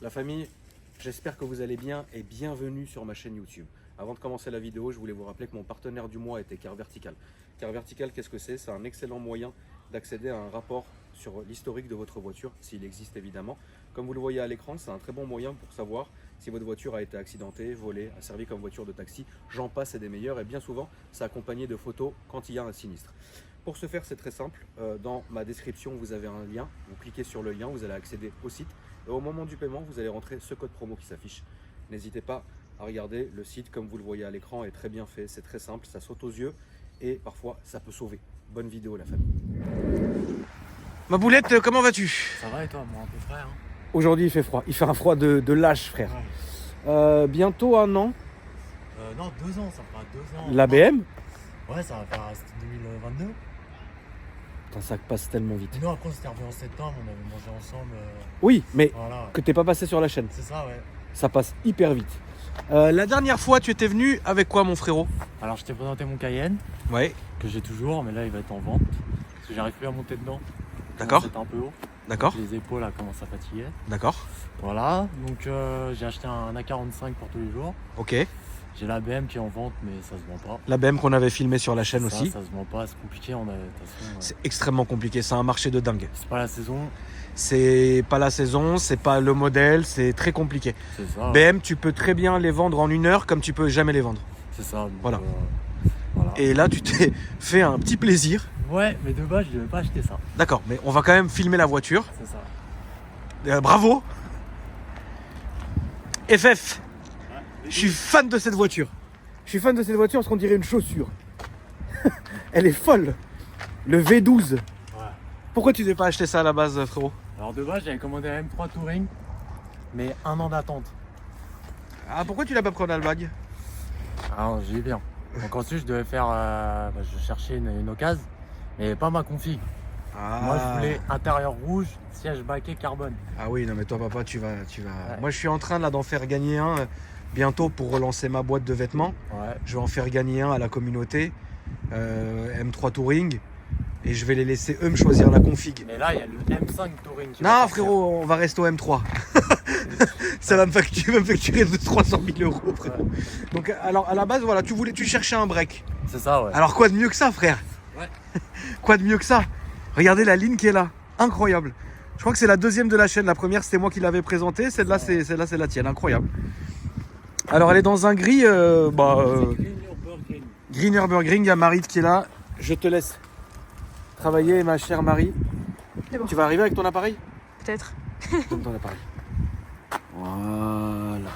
La famille, j'espère que vous allez bien et bienvenue sur ma chaîne YouTube. Avant de commencer la vidéo, je voulais vous rappeler que mon partenaire du mois était Car Vertical. Car Vertical, qu'est-ce que c'est? C'est un excellent moyen d'accéder à un rapport sur l'historique de votre voiture, s'il existe évidemment. Comme vous le voyez à l'écran, c'est un très bon moyen pour savoir si votre voiture a été accidentée, volée, a servi comme voiture de taxi. J'en passe et des meilleurs, et bien souvent, c'est accompagné de photos quand il y a un sinistre. Pour ce faire, c'est très simple. Dans ma description, vous avez un lien. Vous cliquez sur le lien, vous allez accéder au site. Et au moment du paiement, vous allez rentrer ce code promo qui s'affiche. N'hésitez pas à regarder le site, comme vous le voyez à l'écran, est très bien fait. C'est très simple, ça saute aux yeux et parfois, ça peut sauver. Bonne vidéo, la famille. Ma boulette, comment vas-tu? Ça va et toi, moi un peu frais hein. Aujourd'hui, il fait froid. Il fait un froid de lâche, frère. Ouais. Bientôt un an. Non, 2 ans, ça fera 2 ans. L'ABM. Ouais, ça va faire 2022. Putain, ça passe tellement vite. Et nous, après, on s'était revus en septembre, on avait mangé ensemble. Oui, mais Voilà. que t'es pas passé sur la chaîne. C'est ça, ouais. Ça passe hyper vite. La dernière fois, tu étais venu avec quoi, mon frérot? Alors, je t'ai présenté mon Cayenne, Ouais. que j'ai toujours, mais là, il va être en vente. Parce que j'arrive plus à monter dedans. D'accord. C'était un peu haut. D'accord. Les épaules, là, commencent à fatiguer. D'accord. Voilà. Donc, j'ai acheté un A45 pour tous les jours. Ok. J'ai la BM qui est en vente, mais ça se vend pas. L'ABM qu'on avait filmé sur la chaîne aussi. Ça se vend pas, c'est compliqué. De toute façon, C'est extrêmement compliqué. C'est un marché de dingue. c'est pas la saison. C'est pas la saison, c'est pas le modèle, c'est très compliqué. C'est ça. BM, tu peux très bien les vendre en 1 heure comme tu peux jamais les vendre. C'est ça. Donc, Voilà. Voilà. Et là, tu t'es fait un petit plaisir. Ouais, mais de base, je devais pas acheter ça. D'accord, mais on va quand même filmer la voiture. C'est ça. Bravo. FF, je suis fan de cette voiture. Je suis fan de cette voiture parce qu'on dirait une chaussure. Elle est folle. Le V12. Ouais. Pourquoi tu n'avais pas acheté ça à la base, frérot? Alors de base, j'avais commandé la M3 Touring, mais 1 an d'attente. Ah, pourquoi tu l'as pas pris en Allemagne? Alors j'ai bien. Donc ensuite, je devais faire, je cherchais une occasion, mais pas ma config. Moi, je voulais intérieur rouge, siège baquet carbone. Ah oui, non mais toi papa, tu vas. Ouais. Moi je suis en train là d'en faire gagner un bientôt pour relancer ma boîte de vêtements. Ouais. Je vais en faire gagner un à la communauté M3 Touring et je vais les laisser eux me choisir la config. Mais là, il y a le M5 Touring. qui va Non sortir. frérot, on va rester au M3. Ça va me facturer de 300 000 euros frérot. Ouais. Donc alors à la base voilà, tu cherchais un break. C'est ça, ouais. Alors quoi de mieux que ça frère? Ouais. Quoi de mieux que ça? Regardez la ligne qui est là, incroyable. Je crois que c'est la deuxième de la chaîne. La première c'était moi qui l'avais présentée. Celle-là c'est la tienne, incroyable. Alors elle est dans un gris, Green Nürburgring. Il y a Marie qui est là. Je te laisse travailler, ma chère Marie. C'est bon. Tu vas arriver avec ton appareil? Peut-être. Donne ton appareil. Voilà.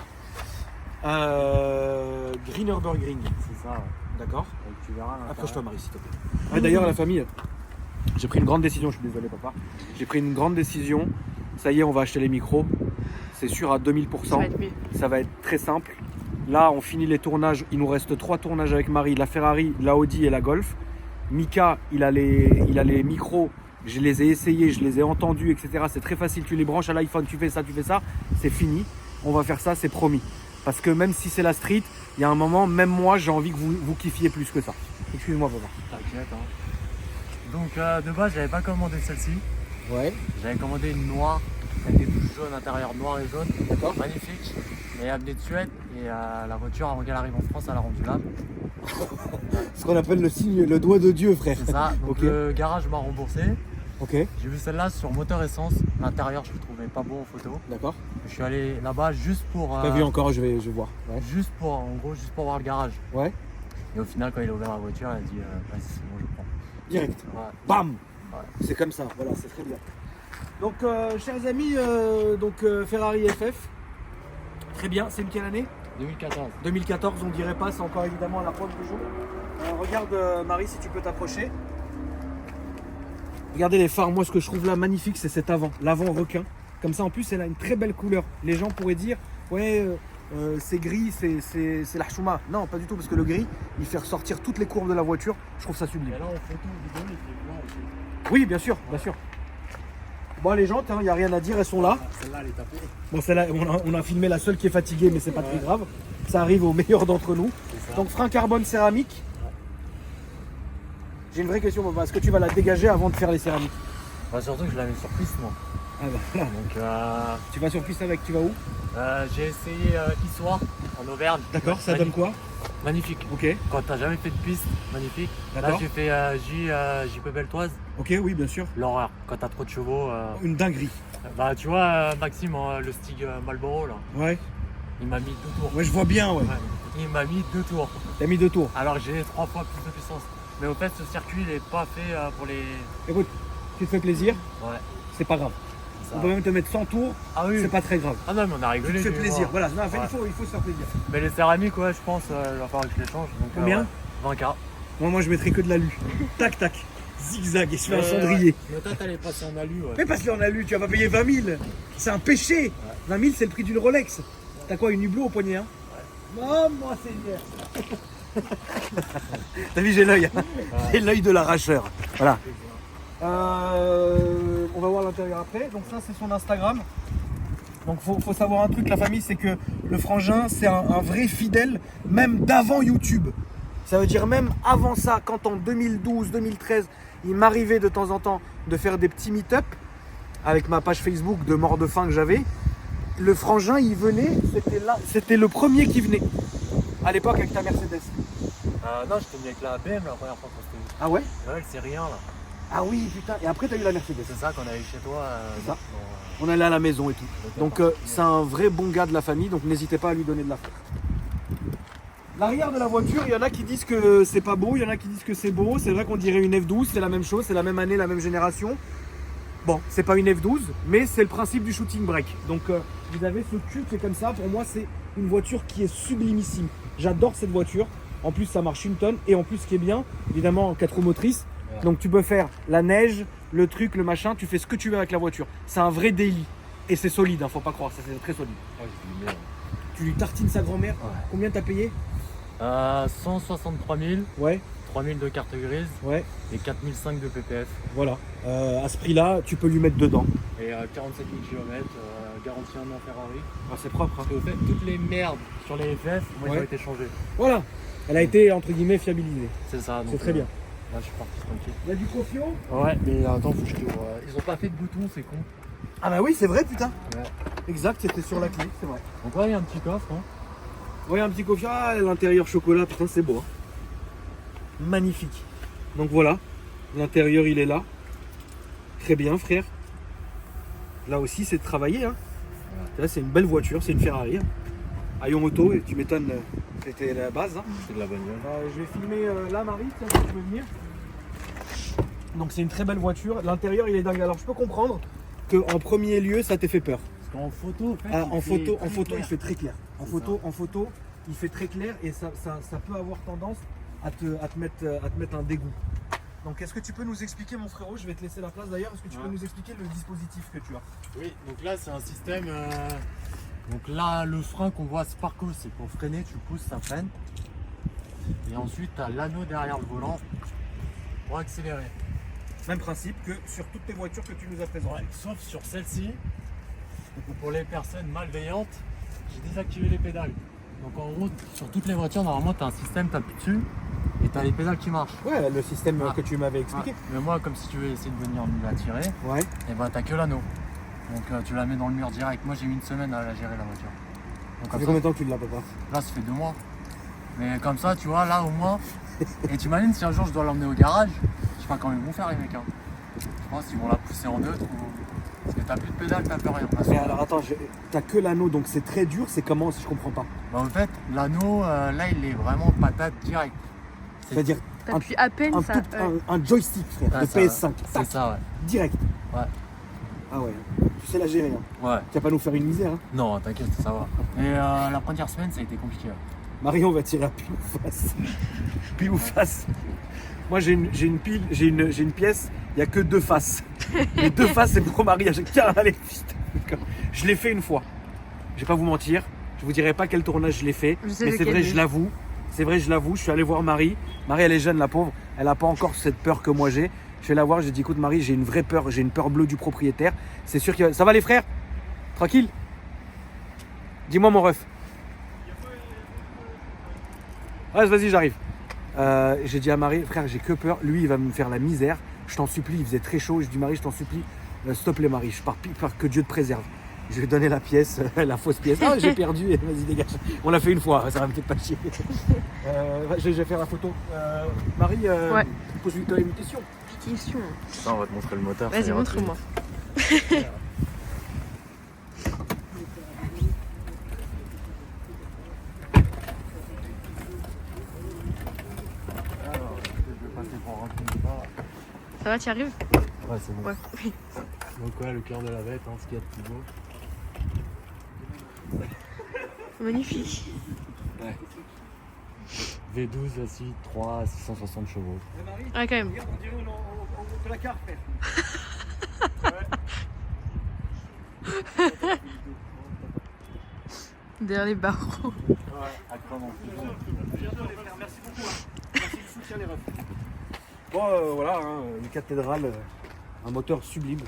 Green Nürburgring. C'est ça, ouais. D'accord. Donc tu verras. l'intérieur. Approche-toi Marie s'il te plaît. Ouais, d'ailleurs la famille, j'ai pris une grande décision, je suis désolé papa. J'ai pris une grande décision. Ça y est, on va acheter les micros. C'est sûr à 2000%. Ça va être mieux. Ça va être très simple. Là, on finit les tournages. Il nous reste 3 tournages avec Marie. La Ferrari, la Audi et la Golf. Mika, il a les micros. Je les ai essayés, je les ai entendus, etc. C'est très facile. Tu les branches à l'iPhone, tu fais ça. C'est fini. On va faire ça, c'est promis. Parce que même si c'est la street, il y a un moment, même moi, j'ai envie que vous kiffiez plus que ça. Excuse-moi, papa. T'inquiète, hein. Donc de base, j'avais pas commandé celle-ci. Ouais. J'avais commandé une noire, avec des touches jaunes, intérieur noir et jaune. D'accord. Magnifique. Mais elle venait de Suède et la voiture, avant qu'elle arrive en France, elle a rendu l'âme. Ce qu'on appelle le signe, le doigt de Dieu, frère. C'est ça. Donc Ok. le garage m'a remboursé. Ok. J'ai vu celle-là sur moteur essence. L'intérieur, je le trouvais pas beau en photo. D'accord. Je suis allé là-bas juste pour. Pas vu encore, je vais voir. Ouais. Juste pour, en gros, juste pour voir le garage. Ouais. Et au final, quand il a ouvert la voiture, il a dit vas-y, c'est bon, je prends. Direct. Ouais. Bam. Ouais. C'est comme ça. Voilà, c'est très bien. Donc, chers amis, Ferrari FF. Très bien. C'est une quelle année? 2014. 2014, on dirait pas. C'est encore évidemment à la pointe du jour. Regarde, Marie, si tu peux t'approcher. Regardez les phares. Moi, ce que je trouve là magnifique, c'est cet avant. L'avant requin. Comme ça, en plus, elle a une très belle couleur. Les gens pourraient dire, ouais, c'est gris, c'est l'Archouma. Non, pas du tout, parce que le gris, il fait ressortir toutes les courbes de la voiture. Je trouve ça sublime. Et là, en photo, vidéo, il fait blanc aussi. Oui, bien sûr, bien sûr. Bon, les jantes, il n'y a rien à dire, elles sont là. Celle-là, elle est tapée. Bon, celle-là, on a filmé la seule qui est fatiguée, mais c'est pas très grave. Ça arrive aux meilleurs d'entre nous. C'est ça. Donc, frein carbone céramique. J'ai une vraie question, papa. Est-ce que tu vas la dégager avant de faire les céramiques? Bah, surtout que je la mets sur piste, moi. Ah bah voilà. Donc Tu vas sur piste avec, tu vas où? j'ai essayé Issoire en Auvergne. D'accord, ça donne quoi? Magnifique. Ok, Quand t'as jamais fait de piste, magnifique. Là d'accord. j'ai fait JP Beltoise, Ok, oui, bien sûr. l'horreur. Quand t'as trop de chevaux, Une dinguerie. bah tu vois Maxime, le Stig Marlboro là, Ouais. il m'a mis 2 tours. Ouais, je vois bien, ouais. Ouais. Il m'a mis 2 tours. T'as mis 2 tours. Alors que j'ai 3 fois plus de puissance. Mais au fait ce circuit il est pas fait pour les. Écoute, tu te fais plaisir, Ouais. c'est pas grave. Ça. On peut même te mettre 100 tours, Ah oui. c'est pas très grave. Ah non mais on a Tu te rigolé. fais lui et plaisir. moi. Voilà, non, Ouais. il faut se faire plaisir. Mais les céramiques ouais je pense il va falloir que je les change. Donc, Combien? ouais. 20K. Moi, je mettrais que de l'alu. Tac, tac. Zigzag, et je fais un cendrier. Mais toi t'allais passer en alu ouais. Mais parce qu'on a lu, tu vas pas payer 20 000. C'est un péché. 20 000, c'est le prix d'une Rolex. T'as quoi, une hublot au poignet, hein? Oh, moi, Seigneur. T'as vu, j'ai l'œil. Hein. J'ai l'œil de l'arracheur. Voilà. On va voir l'intérieur après. Donc ça, c'est son Instagram. Donc faut savoir un truc, la famille, c'est que le frangin, c'est un vrai fidèle, même d'avant YouTube. Ça veut dire même avant ça, quand en 2012, 2013, il m'arrivait de temps en temps de faire des petits meet-up avec ma page Facebook de mort de faim que j'avais. Le frangin, il venait, c'était le premier qui venait. À l'époque avec ta Mercedes. Non j'étais venu avec la BM la première fois qu'on s'était vu. Ah ouais? C'est vrai que c'est rien là. Ah oui, putain. Et après, t'as eu la Mercedes. C'est ça qu'on a eu chez toi. C'est ça. dans, On allait à la maison et tout. Donc c'est un vrai bon gars de la famille, donc n'hésitez pas à lui donner de la force. L'arrière de la voiture, il y en a qui disent que c'est pas beau, il y en a qui disent que c'est beau. C'est vrai qu'on dirait une F12, c'est la même chose, c'est la même année, la même génération. Bon, c'est pas une F12, mais c'est le principe du shooting brake. Donc vous avez ce cul qui est comme ça. Pour moi, c'est une voiture qui est sublimissime. J'adore cette voiture. En plus, ça marche 1 tonne. Et en plus, ce qui est bien, évidemment, en 4 roues motrices. Ouais. Donc tu peux faire la neige, le truc, le machin. Tu fais ce que tu veux avec la voiture. C'est un vrai daily. Et c'est solide, hein, faut pas croire, ça c'est très solide. Ouais, j'ai dit merde. Tu lui tartines sa grand-mère. Ouais. Combien t'as payé? 163 000, Ouais, 3 000 de carte grise ouais, et 4 500 de PPF. voilà. À ce prix-là, tu peux lui mettre dedans. Et 47 000 km, garantie 1 an Ferrari. Ah, c'est propre. Hein. Parce qu'au fait, toutes les merdes sur les FF, moi, Ouais. ils ont été changées. Voilà. Elle a été entre guillemets fiabilisée. C'est ça. donc, C'est très bien. Là, je suis parti tranquille. Il y a du Confio? Ouais, mais attends, faut que je te vois. Ils ont pas fait de bouton, c'est con. Ah bah oui, c'est vrai, putain. Ouais. Exact, c'était sur la clé, c'est vrai. Donc, ouais, il y a un petit coffre. Hein. Ouais, un petit Confio. Ah, l'intérieur chocolat, putain, c'est beau. Hein. Magnifique. Donc voilà, l'intérieur il est là. Très bien, frère. Là aussi, c'est de travailler. Hein. Là, c'est une belle voiture, c'est une Ferrari. Hein. Hayon Auto, et tu m'étonnes, c'était la base. Hein. C'est de la bagnole. Je vais filmer là, Marie, tiens, si tu veux venir. Donc, c'est une très belle voiture. L'intérieur, il est dingue. Alors, je peux comprendre qu'en premier lieu, ça t'ait fait peur. Parce qu'en photo, en fait, Ah, en photo, très il fait très clair. En C'est photo, il fait très clair et ça peut avoir tendance à te mettre un dégoût. Donc, est-ce que tu peux nous expliquer, mon frérot? Je vais te laisser la place d'ailleurs. Est-ce que tu peux Ouais. nous expliquer le dispositif que tu as? Oui, donc là c'est un système. Donc là, le frein qu'on voit Sparko, c'est pour freiner, tu pousses, ça freine. Et ensuite, tu as l'anneau derrière le volant pour accélérer. Même principe que sur toutes les voitures que tu nous as présentées. Ouais, sauf sur celle-ci, pour les personnes malveillantes, j'ai désactivé les pédales. Donc en gros, sur toutes les voitures, normalement, tu as un système, tu appuies dessus et tu as les pédales qui marchent. Ouais, le système Ah. que tu m'avais expliqué. Ouais. Mais moi, comme si tu veux essayer de venir me la tirer, Ouais. et bah t'as que l'anneau. Donc tu la mets dans le mur direct. Moi j'ai eu 1 semaine à la gérer la voiture. Donc, Ça comme fait ça, combien de temps que tu l'as, papa? là ça fait 2 mois. Mais comme ça, tu vois, là au moins. Et tu imagines si un jour je dois l'emmener au garage, je sais pas comment ils vont faire les mecs. Hein. Je pense qu'ils vont la pousser en neutre ou. Parce que t'as plus de pédale, t'as plus rien. Mais alors attends, t'as que l'anneau, donc c'est très dur, c'est comment si je comprends pas? Bah en fait, l'anneau, là il est vraiment patate direct. C'est-à-dire T'appuies à peine un, ça. tout- un joystick, frère, Ah, de ça, PS5, C'est tac, ça, ouais. direct. Ouais. Ah ouais, tu sais la gérer, hein. Ouais. Tu vas pas nous faire une misère, hein. Non, t'inquiète, ça va. Et la première semaine, ça a été compliqué. Ouais. Marion va tirer à pile ou face. Pile ou face. Moi j'ai une pièce, il n'y a que 2 faces. Les 2 faces c'est pour mariage. Tiens, allez, putain. Je l'ai fait une fois. Je vais pas vous mentir, je vous dirai pas quel tournage je l'ai fait, Je sais mais c'est lequel, vrai, oui. je l'avoue. C'est vrai, je l'avoue, je suis allé voir Marie. Marie, elle est jeune, la pauvre. Elle n'a pas encore cette peur que moi j'ai. Je vais la voir, j'ai dit, écoute Marie, j'ai une vraie peur, j'ai une peur bleue du propriétaire. C'est sûr que... Ça va les frères? Tranquille? Dis-moi mon ref. Ouais, vas-y, j'arrive. J'ai dit à Marie, frère, j'ai que peur. Lui, il va me faire la misère. Je t'en supplie, il faisait très chaud. Je dis, Marie, je t'en supplie, S'il te plaît, Marie, je pars que Dieu te préserve. Je vais donner la pièce, la fausse pièce. Ah, j'ai perdu, et vas-y, dégage. On l'a fait une fois, ça va me peut-être pas chier. Je vais faire la photo. Marie, Ouais. pose-lui une question. Question. Ça, on va te montrer le moteur. Vas-y, montre-moi. Alors, je vais passer pour un peu. Ça va, tu y arrives? Ouais, c'est bon. Ouais. Donc ouais, le cœur de la bête, hein, ce qu'il y a de plus beau. Magnifique. V12 aussi, 3 à 660 chevaux. Marie, Ah, quand même. regarde, on dirait en placard, frère. Derrière les barreaux. Ouais, à quoi non plus. Bientôt, les frères. Merci beaucoup. Merci du soutien, les refs. Bon, voilà, hein, une cathédrale, un moteur sublime.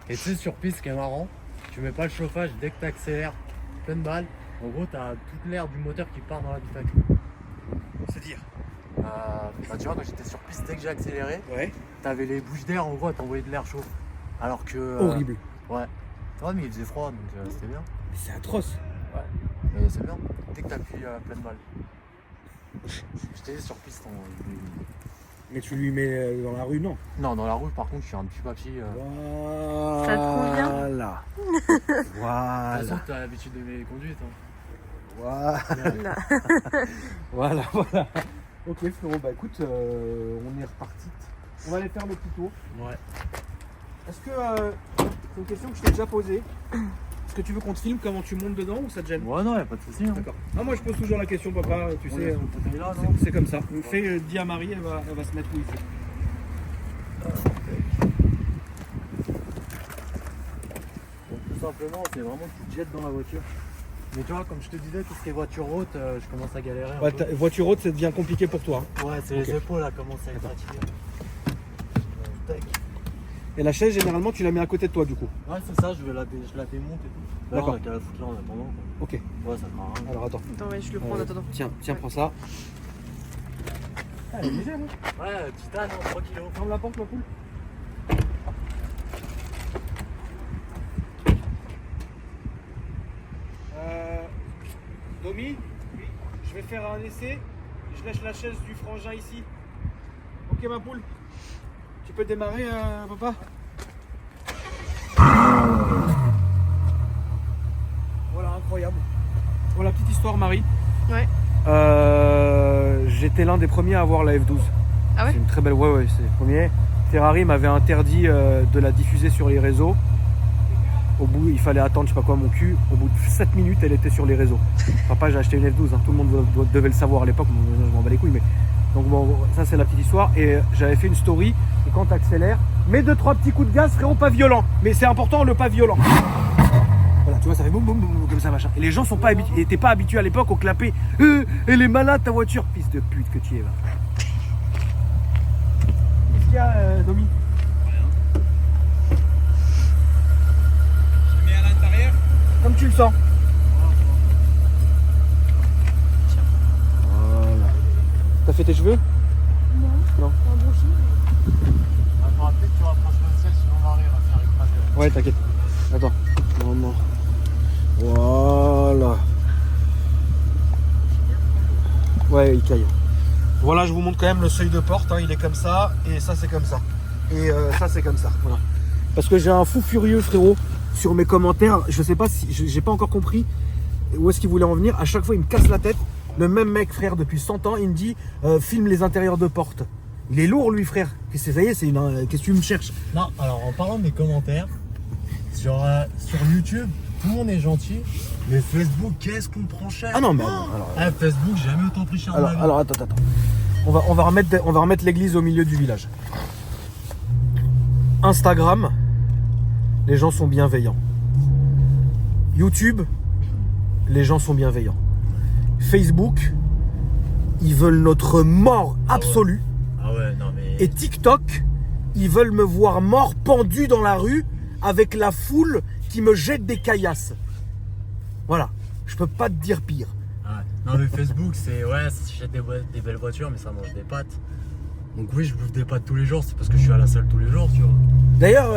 Et tu sais, sur piste, ce qui est marrant, tu mets pas le chauffage dès que tu accélères, pleine balle. En gros, tu as toute l'air du moteur qui part dans l'habitacle. C'est-à-dire Bah, tu vois, quand j'étais sur piste, dès que j'ai accéléré, Ouais. t'avais les bouches d'air, en gros, à t'envoyer de l'air chaud. Alors que. Horrible. Ouais. Ouais, mais il faisait froid, donc c'était bien. C'est atroce. Mais c'est bien, dès que t'appuies à pleine balle. J'étais sur piste. Mais tu lui mets dans la rue, non. Non, dans la rue, par contre, je suis un petit papy. Voilà. Ça te convient Voilà. De toute Voilà. façon, t'as l'habitude de mes conduites. Hein. Voilà. Là. Voilà, voilà. Ok, frérot, bah écoute, on est reparti. On va aller faire le petit tour. Ouais. Est-ce que. C'est une question que je t'ai déjà posée. Est-ce que tu veux qu'on te filme comment tu montes dedans ou ça te gêne? Ouais, non, y'a pas de soucis. Hein. D'accord. Ah, moi je pose toujours la question, papa, tu On sais. laisse le fauteuil là, non C'est comme ça. On fait, dis à Marie, elle va se mettre où il faut. Donc, tout simplement, c'est vraiment que tu te jettes dans la voiture. Mais tu vois, comme je te disais, tout ce qui est voiture haute, je commence à galérer. Un Ouais, peu. voiture haute, ça devient compliqué pour toi. Hein. Ouais, c'est Ok. les épaules là, commencent à être fatiguées. Tac. Et la chaise, généralement, tu la mets à côté de toi, du coup. Ouais, c'est ça, je la démonte et tout. Là, D'accord. on a qu'à la foutre là en attendant. Quoi. Ok. Ouais, ça sert à rien. Alors attends. Attends, ouais, je le prends en attendant. Tiens, prends ça. Ah, elle est légère, hein. Ouais, titane, 3 kilos. Ferme la porte, ma poule. Domi, je vais faire un essai. Je lâche la chaise du frangin ici. Ok, ma poule. Tu peux démarrer, papa. Voilà, incroyable. Voilà, petite histoire, Marie. Ouais. J'étais l'un des premiers à avoir la F12. Ah ouais? C'est une très belle. Ouais, c'est le premier. Ferrari m'avait interdit de la diffuser sur les réseaux. Au bout, il fallait attendre, je sais pas quoi, mon cul. Au bout de 7 minutes, elle était sur les réseaux. Papa, j'ai acheté une F12. Hein. Tout le monde devait le savoir à l'époque. Je m'en bats les couilles, mais. Donc bon, ça c'est la petite histoire. Et j'avais fait une story. Et quand tu accélères, mets 2-3 petits coups de gaz, frérot, pas violent. Mais c'est important, le pas violent. Voilà, tu vois, ça fait boum boum boum comme ça, machin. Et les gens sont pas habitués, étaient pas habitués à l'époque au clapet. Elle est malade ta voiture, fils de pute que tu es, va. Qu'est-ce qu'il y a, Domi? Je mets à l'intérieur. Comme tu le sens. Voilà. T'as fait tes cheveux? Non. Attends, peut-être que tu rapproches le ciel, sinon Marie va se faire écraser. Ouais, t'inquiète. Attends. Non. Voilà. Ouais, il caille. Voilà, je vous montre quand même le seuil de porte. Hein. Il est comme ça. Et ça, c'est comme ça. Et ça, c'est comme ça. Voilà. Parce que j'ai un fou furieux, frérot, sur mes commentaires. Je sais pas si. J'ai pas encore compris où est-ce qu'il voulait en venir. À chaque fois, il me casse la tête. Le même mec, frère, depuis 100 ans, il me dit filme les intérieurs de porte. Il est lourd, lui, frère. Ça y est, qu'est-ce que tu me cherches? Non, alors en parlant des commentaires, sur YouTube, tout le monde est gentil, mais Facebook, qu'est-ce qu'on prend cher? Ah non, mais alors. Facebook, j'ai jamais autant pris cher de ma vie. Alors attends. On va remettre l'église au milieu du village. Instagram, les gens sont bienveillants. YouTube, les gens sont bienveillants. Facebook, ils veulent notre mort absolue. Ah ouais, non mais. Et TikTok, ils veulent me voir mort pendu dans la rue avec la foule qui me jette des caillasses. Voilà, je peux pas te dire pire. Ah, non mais Facebook, c'est ouais, ça s'achète des belles voitures, mais ça mange des pâtes. Donc oui, je bouffe des pâtes tous les jours, c'est parce que je suis à la salle tous les jours, tu vois. D'ailleurs,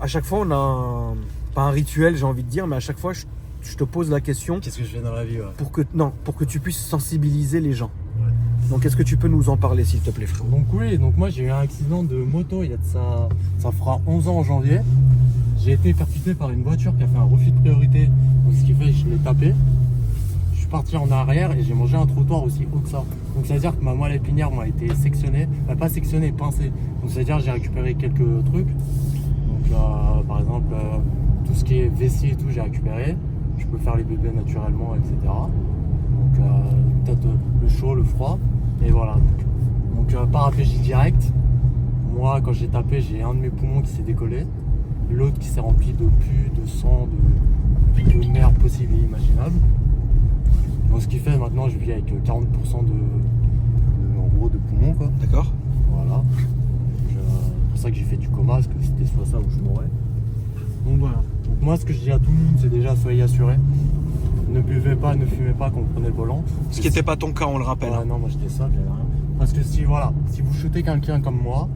à chaque fois, on a pas un rituel, j'ai envie de dire, mais à chaque fois, je te pose la question Qu'est-ce que je fais dans la vie, ouais. pour que tu puisses sensibiliser les gens. Ouais. Donc, est-ce que tu peux nous en parler, s'il te plaît, frère? Donc oui, donc moi j'ai eu un accident de moto il y a de ça fera 11 ans en janvier. J'ai été percuté par une voiture qui a fait un refus de priorité. Donc ce qui fait que je l'ai tapé. Je suis parti en arrière et j'ai mangé un trottoir aussi haut que ça. Donc ça veut dire que ma moelle épinière m'a été sectionnée. Enfin, pas sectionnée, pincée. Donc ça veut dire que j'ai récupéré quelques trucs. Donc par exemple tout ce qui est vessie et tout j'ai récupéré. Je peux faire les bébés naturellement, etc. Donc peut-être le chaud, le froid. Et voilà. Donc paraplégique direct. Moi quand j'ai tapé j'ai un de mes poumons qui s'est décollé. L'autre qui s'est rempli de pus, de sang, de merde possible et imaginable. Donc ce qui fait maintenant je vis avec 40% en gros de poumons quoi. D'accord. Voilà. C'est pour ça que j'ai fait du coma, parce que c'était soit ça ou je mourrais. Donc voilà. Donc moi ce que je dis à tout le monde c'est déjà soyez assurés. Ne buvez pas, ne fumez pas quand vous prenez le volant. Ce qui n'était pas ton cas, on le rappelle. Ouais, non, moi j'étais ça, j'avais rien. Parce que si vous shootez quelqu'un comme moi,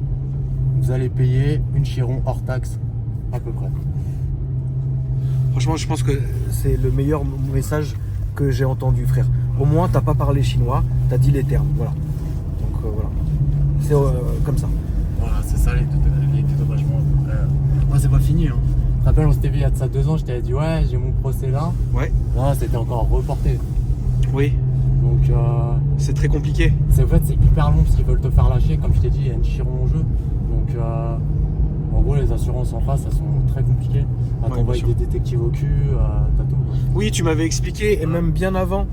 vous allez payer une chiron hors taxe. À peu près. Franchement, je pense que c'est le meilleur message que j'ai entendu, frère. Au moins, t'as pas parlé chinois, t'as dit les termes. Voilà. Donc voilà. C'est comme ça. Voilà, c'est ça les dédommagements. Moi, c'est pas fini. Hein. Je te rappelle, on s'était vu il y a de ça 2 ans, je t'avais dit ouais, j'ai mon procès là. Ouais. Non, c'était encore reporté. Oui. Donc c'est très compliqué. En fait, c'est hyper long parce qu'ils veulent te faire lâcher. Comme je t'ai dit, il y a une chiron en jeu. Donc en gros, les assurances en face, elles sont très compliquées. À t'envoyer des détectives au cul, t'as tout. Oui, tu m'avais expliqué, et même bien avant,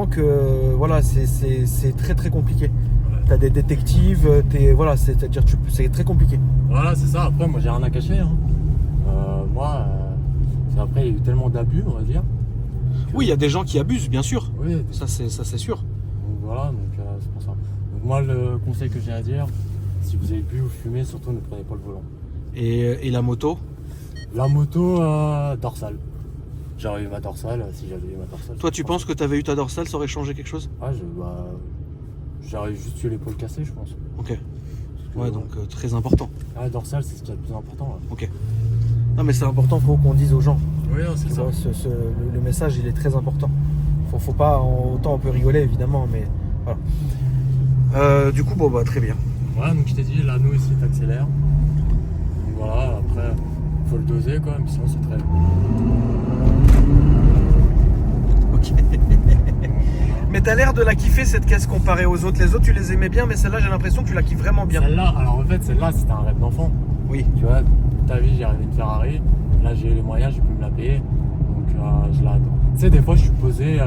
que voilà, c'est très très compliqué. Ouais. T'as des détectives, voilà, c'est-à-dire c'est très compliqué. Voilà, c'est ça. Après, moi, j'ai rien à cacher. Hein. Après, il y a eu tellement d'abus, on va dire. Oui, il y a des gens qui abusent, bien sûr. Oui. Ça, c'est sûr. Donc voilà, c'est pour ça. Donc moi, le conseil que j'ai à dire, si vous avez bu ou fumé, surtout ne prenez pas le volant. Et la moto? La moto dorsale. J'aurais eu ma dorsale si j'avais eu ma dorsale. Toi, tu penses que tu avais eu ta dorsale, ça aurait changé quelque chose? Ah, j'aurais juste eu l'épaule cassée, je pense. Ok. Ouais, donc très important. Ah, dorsale, c'est ce qui est le plus important. Ouais. Ok. Non, mais c'est important, faut qu'on dise aux gens. Oui, c'est ça. Le message, il est très important. Faut pas, autant on peut rigoler évidemment, mais voilà. Du coup, bon, bah très bien. Voilà, donc je t'ai dit, l'anneau ici t'accélère. Donc voilà, après, faut le doser quoi, mais sinon c'est très. Ok. Mais t'as l'air de la kiffer cette caisse comparée aux autres. Les autres, tu les aimais bien, mais celle-là, j'ai l'impression que tu la kiffes vraiment bien. Celle-là, alors en fait, celle-là, c'était un rêve d'enfant. Oui. Tu vois, ta vie, j'ai rêvé une Ferrari. Là, j'ai les moyens, j'ai pu me la payer. Donc, je la. Tu sais, des fois, je suis posé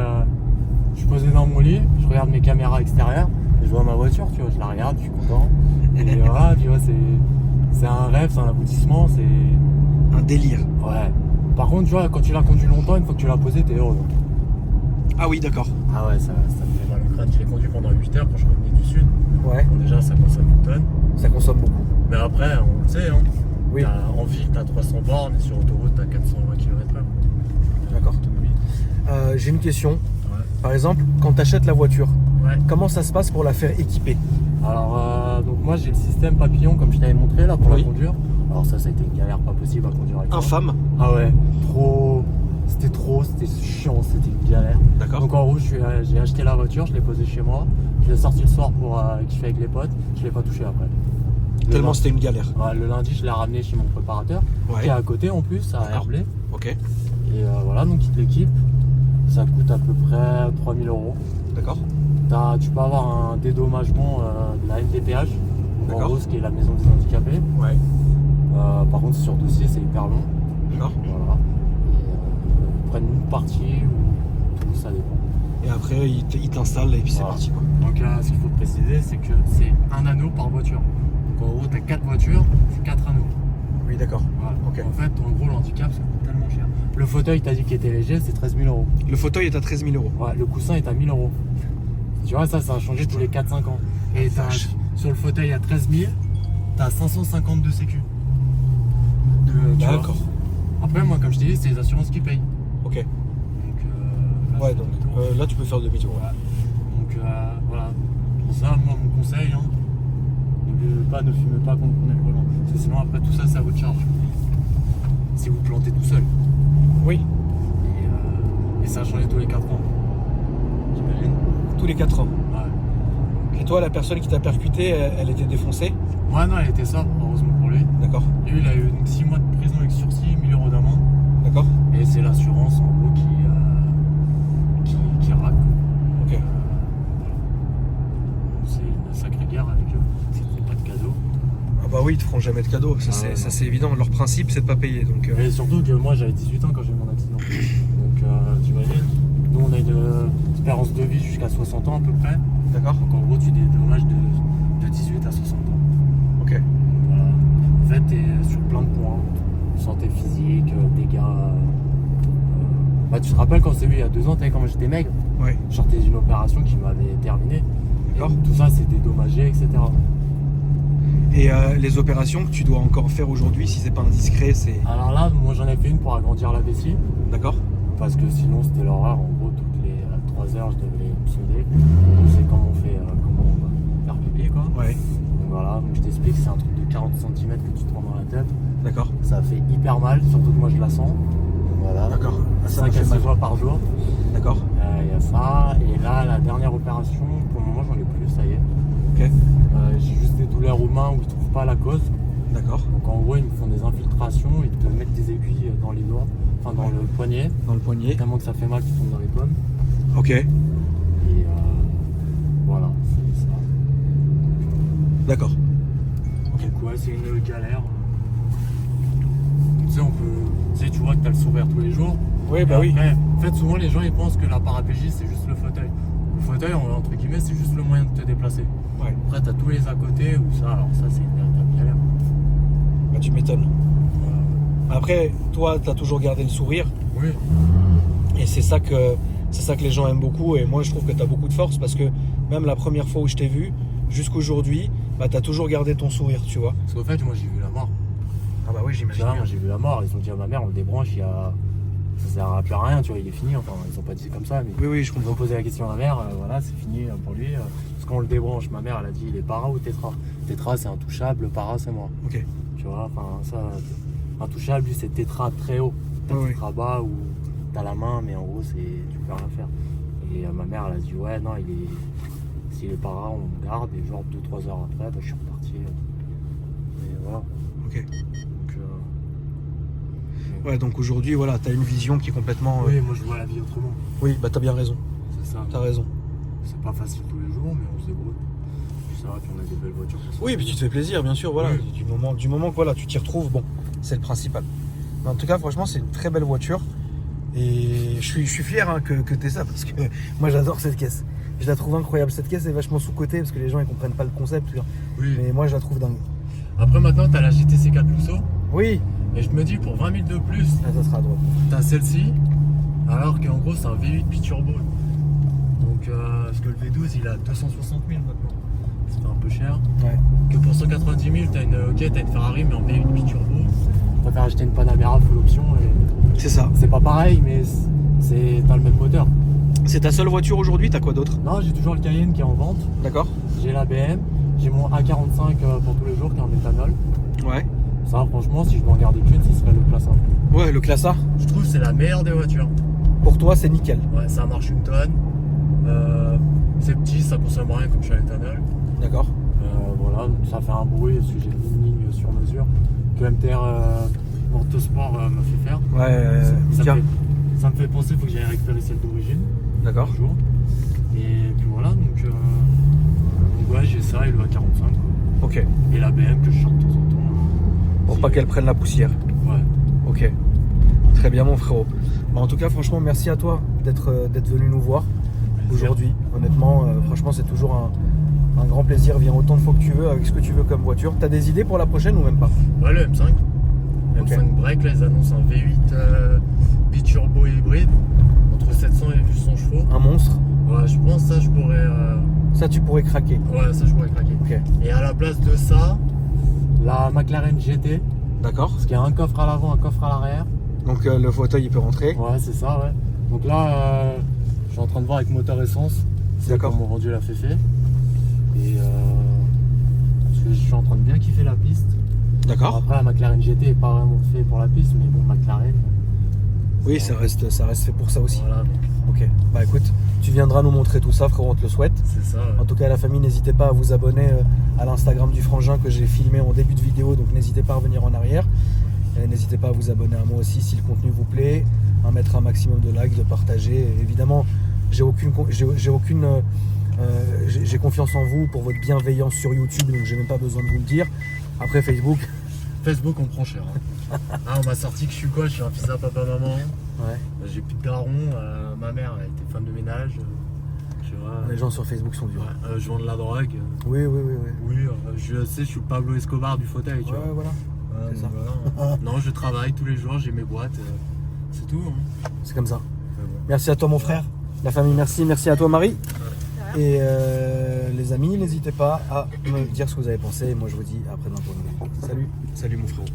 dans mon lit, je regarde mes caméras extérieures, et je vois ma voiture, tu vois, je la regarde, je suis content. Et voilà, tu vois, c'est un rêve, c'est un aboutissement, c'est. Un délire. Ouais. Par contre, tu vois, quand tu l'as conduit longtemps, une fois que tu l'as posé, t'es heureux. Ah oui, d'accord. Ah ouais, ça me fait mal au crâne. Je l'ai conduit pendant 8 heures quand je revenais du sud. Ouais. Donc déjà, ça consomme une tonne. Ça consomme beaucoup. Mais après, on le sait, hein. Oui. En ville, t'as 300 bornes et sur autoroute, t'as 420 km/h. D'accord. J'ai une question. Ouais. Par exemple, quand tu achètes la voiture, Ouais. comment ça se passe pour la faire équiper? Alors, donc moi, j'ai le système papillon, comme je t'avais montré là, pour Oui. la conduire. Alors ça a été une galère pas possible à conduire avec moi. Infâme. Ah ouais, c'était chiant, c'était une galère. D'accord. Donc en gros, j'ai acheté la voiture, je l'ai posée chez moi, je l'ai sortie le soir pour kiffer avec les potes, je l'ai pas touché après. Tellement c'était une galère. Ouais, le lundi, je l'ai ramené chez mon préparateur, Ouais. qui est à côté en plus, à D'accord. Herblay. Ok. Et voilà, donc il te l'équipe. Ça coûte à peu près 3000 €. D'accord. Tu peux avoir un dédommagement de la MDPH, en D'accord. gros, ce qui est la maison des handicapés. Ouais. Par contre, sur dossier, c'est hyper long. D'accord. Voilà. Et, ils prennent une partie ou tout, ça dépend. Et après, il t'installe et puis c'est Voilà. parti, quoi. Donc, ce qu'il faut préciser, c'est que c'est un anneau par voiture. Donc, en gros, tu as 4 voitures, c'est 4 anneaux. Oui, d'accord. Voilà. Ok. En fait, en gros, le handicap, ça coûte tellement cher. Le fauteuil, t'as dit qu'il était léger, c'est 13 000 €. Le fauteuil est à 13 000 €. Ouais, le coussin est à 1000 €. Tu vois, ça a changé tous les 4-5 ans. Et Vache. sur le fauteuil à 13 000, t'as 552 sécu. Tu vois. D'accord. Après, moi, comme je t'ai dit, c'est les assurances qui payent. Ok. Donc, là, Ouais, c'est donc demi-tour. là, tu peux faire demi-tour. Ouais. Donc, voilà. Pour ça, moi, mon conseil, hein, ne ne fumez pas quand vous prenez le volant. Parce que sinon, après, tout ça, c'est à votre charge. Si vous plantez tout seul. Oui, Et ça a changé tous les 4 ans. J'imagine. tous les 4 ans. Ouais. Et toi, la personne qui t'a percuté, elle était défoncée? Ouais, non, elle était sobre, heureusement pour lui. D'accord, Lui, il a eu 6 mois de prison avec sursis, 1000 € d'amende. d'accord. Et c'est l'assurance, en gros, qui racle. Ok. C'est une sacrée guerre avec eux. Ils ne font pas de cadeaux. Ah bah oui, ils te feront jamais de cadeaux, ça Ah ouais, c'est non. évident. Leur principe, c'est de pas payer. Donc, Et surtout que moi, j'avais 18 ans quand j'ai eu mon accident. Donc, tu imagines, nous, on a une espérance de vie jusqu'à 60 ans à peu près. d'accord. Donc, en gros, tu dédommages de 18 à 60 ans. Ok. Donc, voilà. En fait, tu es sur plein de points. Santé physique, dégâts. Bah, tu te rappelles quand c'est vu il y a 2 ans, t'avais quand j'étais maigre, Ouais. je sortais d'une opération qui m'avait terminé. Et D'accord. tout ça, c'est dédommagé, etc. Et les opérations que tu dois encore faire aujourd'hui, si c'est pas indiscret, c'est. Alors là, moi, j'en ai fait une pour agrandir la vessie. D'accord. Parce que sinon, c'était l'horreur. En gros, toutes les 3 heures, je devais me sonder. Donc, c'est comment on fait, comment on va faire pipi, quoi. Ouais. Donc voilà, donc je t'explique, c'est un truc de 40 cm que tu te prends dans la tête. D'accord. Ça fait hyper mal, surtout que moi je la sens. Donc voilà. D'accord. Ça 5 fait à 6 mal. fois par jour. D'accord. Il y a ça. Et là, la dernière opération, pour le moment, j'en ai plus, ça y est. Ok. J'ai juste des douleurs aux mains où ils trouvent pas la cause. D'accord. Donc en gros, ils me font des infiltrations, ils te mettent des aiguilles dans les doigts, enfin dans le poignet. Dans le poignet. Tellement que ça fait mal, tu tombes dans les pommes. Ok. Et voilà, c'est ça. D'accord. Donc ouais, c'est une galère. Tu sais, tu vois que t'as le sourire tous les jours. Oui, Et bah oui. après, en fait, souvent les gens ils pensent que la paraplégie c'est juste le fauteuil. Le fauteuil, entre guillemets, c'est juste le moyen de te déplacer. Ouais. Après, t'as tous les à côté où ça, alors ça, c'est une véritable galère. Bah, tu m'étonnes. Voilà. Après, toi, t'as toujours gardé le sourire. Oui, Et c'est ça que les gens aiment beaucoup. Et moi, je trouve que tu as beaucoup de force parce que même la première fois où je t'ai vu, jusqu'aujourd'hui, bah, tu as toujours gardé ton sourire, tu vois. parce qu'au fait, moi j'ai vu la mort. Ah bah oui, Tu j'imagine vois, bien. moi j'ai vu la mort. Ils ont dit à ma mère, on le débranche, ça sert à plus à rien, tu vois, il est fini. Enfin, ils ont pas dit comme ça, mais Oui, oui, je ils comprends. ont posé la question à ma mère, voilà, c'est fini pour lui. Parce qu'on le débranche, ma mère, elle a dit, il est para ou tétra. Tétra, c'est intouchable, le para, c'est moi. Ok. Tu vois, enfin, ça, intouchable, lui, c'est tétra très haut. T'as Oui, oui. tétra bas où t'as la main, mais en gros, tu peux rien faire. Et ma mère, elle a dit, ouais, non, s'il est para, on le garde. Et genre 2-3 heures après, bah, je suis reparti. Et voilà. Ok. Donc, Ouais, donc aujourd'hui, voilà, tu as une vision qui est complètement. oui, moi, je vois la vie autrement. Oui, bah t'as bien raison. C'est ça. T'as raison. C'est pas facile tous les jours, mais on se débrouille. Puis ça va, puis on a des belles voitures. Oui, puis tu te fais plaisir, bien sûr, voilà. Oui. Du moment que voilà, tu t'y retrouves, bon, c'est le principal. Mais en tout cas, franchement, c'est une très belle voiture. Et je suis fier hein, que tu aies ça parce que moi j'adore cette caisse. Je la trouve incroyable. Cette caisse est vachement sous-cotée parce que les gens ils comprennent pas le concept. Tu vois. Oui. Mais moi je la trouve dingue. Après, maintenant, t'as la GTC 4 Lusso. Oui, Et je me dis, pour 20 000 de plus, ah, ça sera drôle. t'as celle-ci. Alors qu'en gros, c'est un V8 biturbo. Donc, parce que le V12, il a 260 000 maintenant. C'était un peu cher. Ouais. Que pour 190 000, t'as une Ferrari, mais en V8 biturbo. Je préfère acheter une Panamera full option. Et C'est ça. c'est pas pareil, mais t'as le même moteur. C'est ta seule voiture aujourd'hui, t'as quoi d'autre? Non, j'ai toujours le Cayenne qui est en vente. D'accord. J'ai la BM. J'ai mon A45 pour tous les jours qui est en méthanol. Ouais. Ça, franchement, si je dois en garder qu'une, ce serait le Classe 1. Ouais, le Classe A, Je trouve que c'est la meilleure des voitures. pour toi c'est nickel. Ouais, ça marche une tonne. C'est petit, ça consomme rien comme je suis à l'éthanol. D'accord. Voilà, donc ça fait un bruit parce que j'ai une ligne sur mesure que MTR Autosport m'a fait faire. Ouais, Mika. Ça me fait penser qu'il faut que j'aille récupérer celle d'origine D'accord. un jour. Et puis voilà, donc ouais, j'ai ça et le A45 quoi. Ok. Et la BM que je chante de temps en temps. Pour Si- pas qu'elle prenne la poussière. Ouais. Ok. Très bien mon frérot. Bah, en tout cas franchement merci à toi d'être venu nous voir aujourd'hui. Honnêtement, franchement c'est toujours un grand plaisir. Viens autant de fois que tu veux avec ce que tu veux comme voiture. T'as des idées pour la prochaine ou même pas? Ouais, le M5. Ok. M5 break, là ils annoncent un V8 biturbo hybride entre 700 et 800 chevaux. Un monstre. Ouais, je pense ça je pourrais. Ça tu pourrais craquer. Ouais, ça je pourrais craquer. Ok. Et à la place de ça, la McLaren GT, D'accord. parce qu'il y a un coffre à l'avant, un coffre à l'arrière. Donc le fauteuil il peut rentrer. Ouais, c'est ça, ouais. Donc là, je suis en train de voir avec moteur essence. C'est D'accord. comme m'ont vendu la Féfé. Et ensuite, que je suis en train de bien kiffer la piste. D'accord. Après, la McLaren GT est pas vraiment fait pour la piste, mais bon, McLaren. Oui, ça reste fait pour ça aussi. Voilà, donc, Ok. Bah écoute, tu viendras nous montrer tout ça, frérot, on te le souhaite. c'est ça. En tout cas, la famille, n'hésitez pas à vous abonner à l'Instagram du Frangin que j'ai filmé en début de vidéo, donc n'hésitez pas à revenir en arrière. Et n'hésitez pas à vous abonner à moi aussi si le contenu vous plaît, à mettre un maximum de likes, de partager. Et évidemment, j'ai confiance en vous pour votre bienveillance sur YouTube, donc j'ai même pas besoin de vous le dire. Après Facebook, Facebook, on prend cher. Hein. Ah, on m'a sorti que je suis quoi? Je suis un fils à papa-maman. ouais, J'ai plus de daron. Ma mère, elle était femme de ménage. Tu vois. les gens sur Facebook sont durs. Ouais, je vends de la drogue. Oui. Oui, je sais, je suis Pablo Escobar du fauteuil, tu Ouais, vois. voilà, Ouais, c'est ça. voilà. Non, je travaille tous les jours, j'ai mes boîtes. C'est tout. Hein. c'est comme ça. Mais bon. Merci à toi, mon frère. La famille, merci à toi, Marie. Et les amis, n'hésitez pas à me dire ce que vous avez pensé. Et moi, je vous dis à après dans une nouvelle vidéo. Salut. Salut mon frérot.